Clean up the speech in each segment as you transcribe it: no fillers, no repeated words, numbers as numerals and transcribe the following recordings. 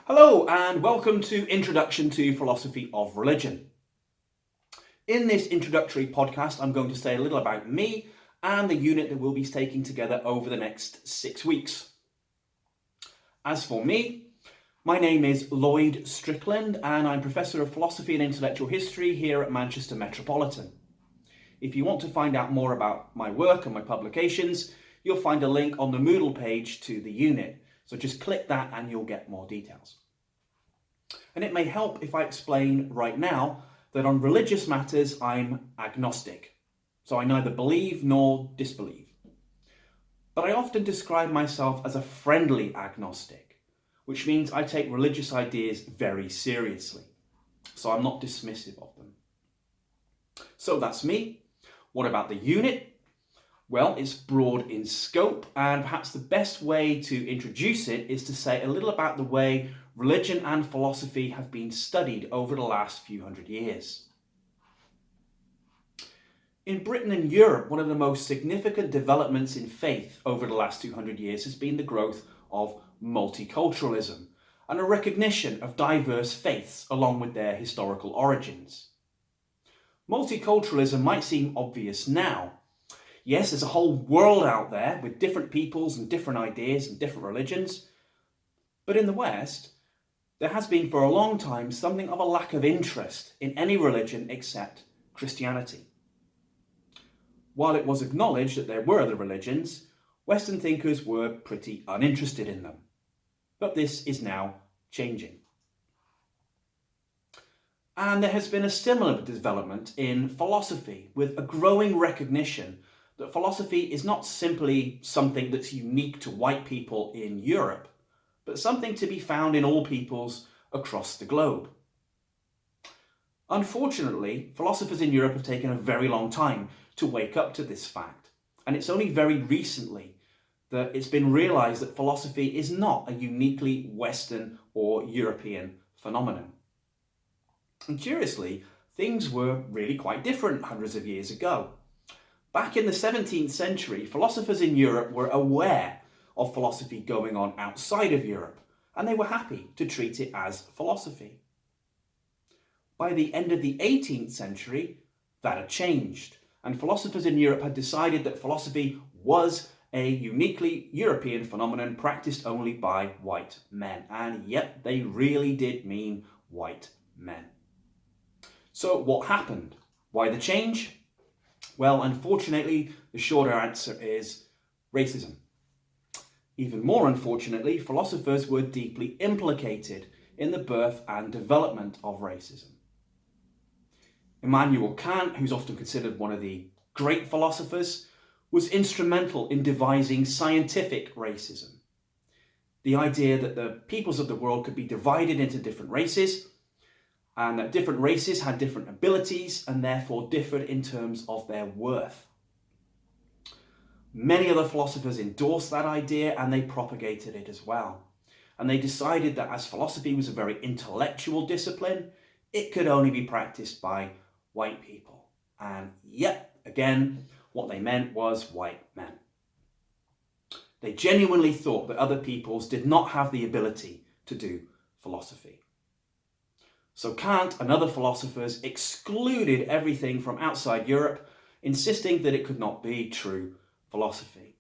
Hello and welcome to Introduction to Philosophy of Religion. In this introductory podcast, I'm going to say a little about me and the unit that we'll be taking together over the next 6 weeks. As for me, my name is Lloyd Strickland and I'm Professor of Philosophy and Intellectual History here at Manchester Metropolitan. If you want to find out more about my work and my publications, you'll find a link on the Moodle page to the unit. So just click that and you'll get more details. And it may help if I explain right now that on religious matters I'm agnostic. So I neither believe nor disbelieve. But I often describe myself as a friendly agnostic, which means I take religious ideas very seriously. So I'm not dismissive of them. So that's me. What about the unit? Well, it's broad in scope, and perhaps the best way to introduce it is to say a little about the way religion and philosophy have been studied over the last few hundred years. In Britain and Europe, one of the most significant developments in faith over the last 200 years has been the growth of multiculturalism and a recognition of diverse faiths along with their historical origins. Multiculturalism might seem obvious now. Yes, there's a whole world out there with different peoples and different ideas and different religions. But in the West, there has been for a long time something of a lack of interest in any religion except Christianity. While it was acknowledged that there were other religions, Western thinkers were pretty uninterested in them. But this is now changing. And there has been a similar development in philosophy with a growing recognition that philosophy is not simply something that's unique to white people in Europe, but something to be found in all peoples across the globe. Unfortunately, philosophers in Europe have taken a very long time to wake up to this fact, and it's only very recently that it's been realised that philosophy is not a uniquely Western or European phenomenon. And curiously, things were really quite different hundreds of years ago. Back in the 17th century, philosophers in Europe were aware of philosophy going on outside of Europe, and they were happy to treat it as philosophy. By the end of the 18th century, that had changed, and philosophers in Europe had decided that philosophy was a uniquely European phenomenon practiced only by white men. And yep, they really did mean white men. So what happened? Why the change? Well, unfortunately, the shorter answer is racism. Even more unfortunately, philosophers were deeply implicated in the birth and development of racism. Immanuel Kant, who's often considered one of the great philosophers, was instrumental in devising scientific racism. The idea that the peoples of the world could be divided into different races, and that different races had different abilities and therefore differed in terms of their worth. Many other philosophers endorsed that idea and they propagated it as well. And they decided that as philosophy was a very intellectual discipline, it could only be practiced by white people. And yet, again, what they meant was white men. They genuinely thought that other peoples did not have the ability to do philosophy. So Kant and other philosophers excluded everything from outside Europe, insisting that it could not be true philosophy.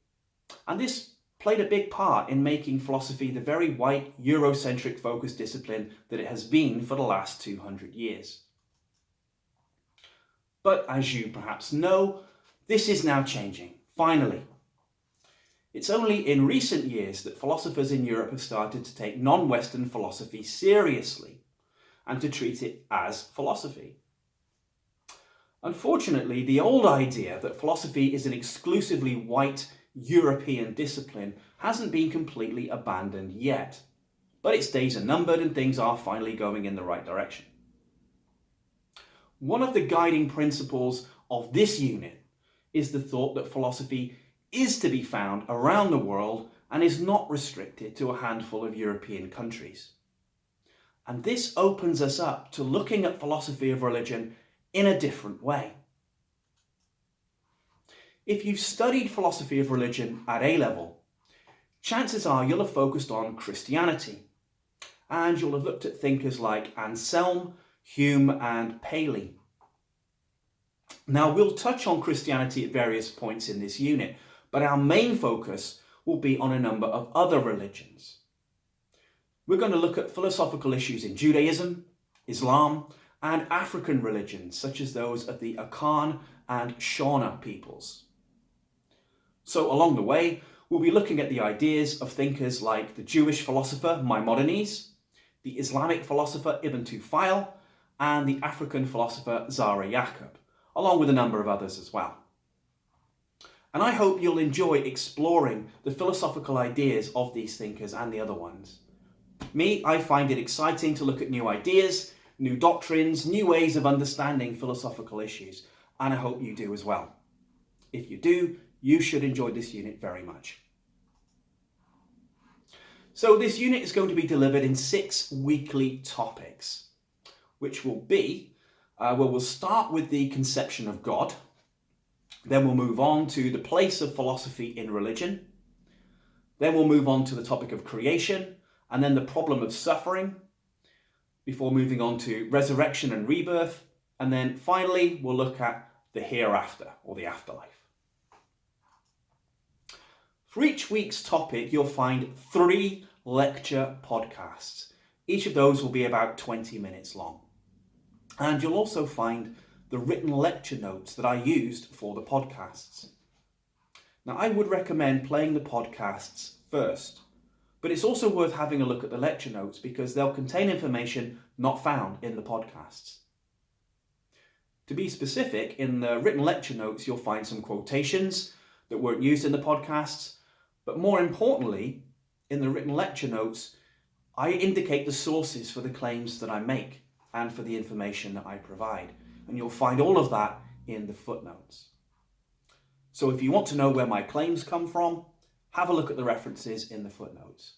And this played a big part in making philosophy the very white, Eurocentric focused discipline that it has been for the last 200 years. But as you perhaps know, this is now changing, finally. It's only in recent years that philosophers in Europe have started to take non-Western philosophy seriously and to treat it as philosophy. Unfortunately, the old idea that philosophy is an exclusively white European discipline hasn't been completely abandoned yet, but its days are numbered and things are finally going in the right direction. One of the guiding principles of this unit is the thought that philosophy is to be found around the world and is not restricted to a handful of European countries. And this opens us up to looking at philosophy of religion in a different way. If you've studied philosophy of religion at A level, chances are you'll have focused on Christianity. and you'll have looked at thinkers like Anselm, Hume and Paley. Now, we'll touch on Christianity at various points in this unit, but our main focus will be on a number of other religions. We're going to look at philosophical issues in Judaism, Islam, and African religions, such as those of the Akan and Shona peoples. So along the way, we'll be looking at the ideas of thinkers like the Jewish philosopher Maimonides, the Islamic philosopher Ibn Tufayl, and the African philosopher Zara Yaqub, along with a number of others as well. And I hope you'll enjoy exploring the philosophical ideas of these thinkers and the other ones. Me, I find it exciting to look at new ideas, new doctrines, new ways of understanding philosophical issues, and I hope you do as well. If you do, you should enjoy this unit very much. So this unit is going to be delivered in 6 weekly topics, which will be, we'll start with the conception of God, then we'll move on to the place of philosophy in religion, then we'll move on to the topic of creation, and then the problem of suffering, before moving on to resurrection and rebirth, and then finally we'll look at the hereafter, or the afterlife. For each week's topic, you'll find 3 lecture podcasts. Each of those will be about 20 minutes long. And you'll also find the written lecture notes that I used for the podcasts. Now, I would recommend playing the podcasts first, but it's also worth having a look at the lecture notes because they'll contain information not found in the podcasts. To be specific, in the written lecture notes, you'll find some quotations that weren't used in the podcasts, but more importantly, in the written lecture notes, I indicate the sources for the claims that I make and for the information that I provide. And you'll find all of that in the footnotes. So if you want to know where my claims come from, have a look at the references in the footnotes.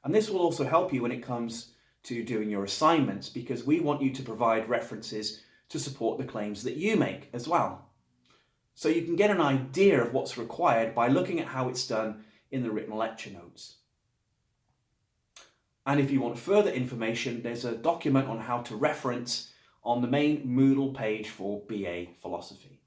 And this will also help you when it comes to doing your assignments, because we want you to provide references to support the claims that you make as well. So you can get an idea of what's required by looking at how it's done in the written lecture notes. And if you want further information, there's a document on how to reference on the main Moodle page for BA Philosophy.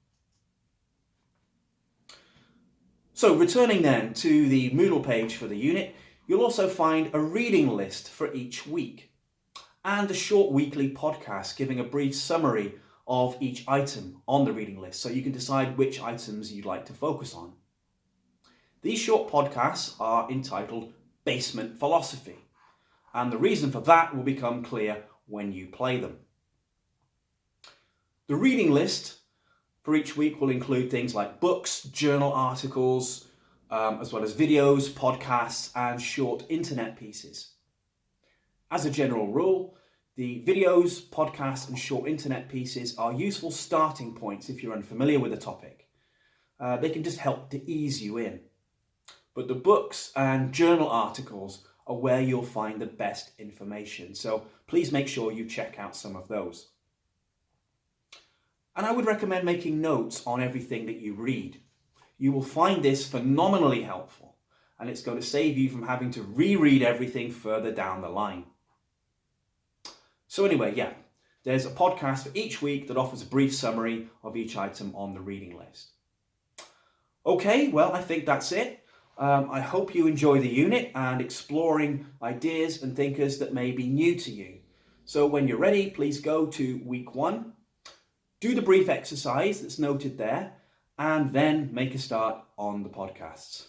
So returning then to the Moodle page for the unit, you'll also find a reading list for each week and a short weekly podcast giving a brief summary of each item on the reading list, so you can decide which items you'd like to focus on. These short podcasts are entitled Basement Philosophy, and the reason for that will become clear when you play them. The reading list for each week will include things like books, journal articles, as well as videos, podcasts, and short internet pieces. As a general rule, the videos, podcasts, and short internet pieces are useful starting points if you're unfamiliar with a topic. They can just help to ease you in. But the books and journal articles are where you'll find the best information, so please make sure you check out some of those. And I would recommend making notes on everything that you read. You will find this phenomenally helpful, and it's going to save you from having to reread everything further down the line. So anyway, there's a podcast for each week that offers a brief summary of each item on the reading list. Okay, well, I think that's it. I hope you enjoy the unit and exploring ideas and thinkers that may be new to you. So when you're ready, please go to week 1, do the brief exercise that's noted there, and then make a start on the podcasts.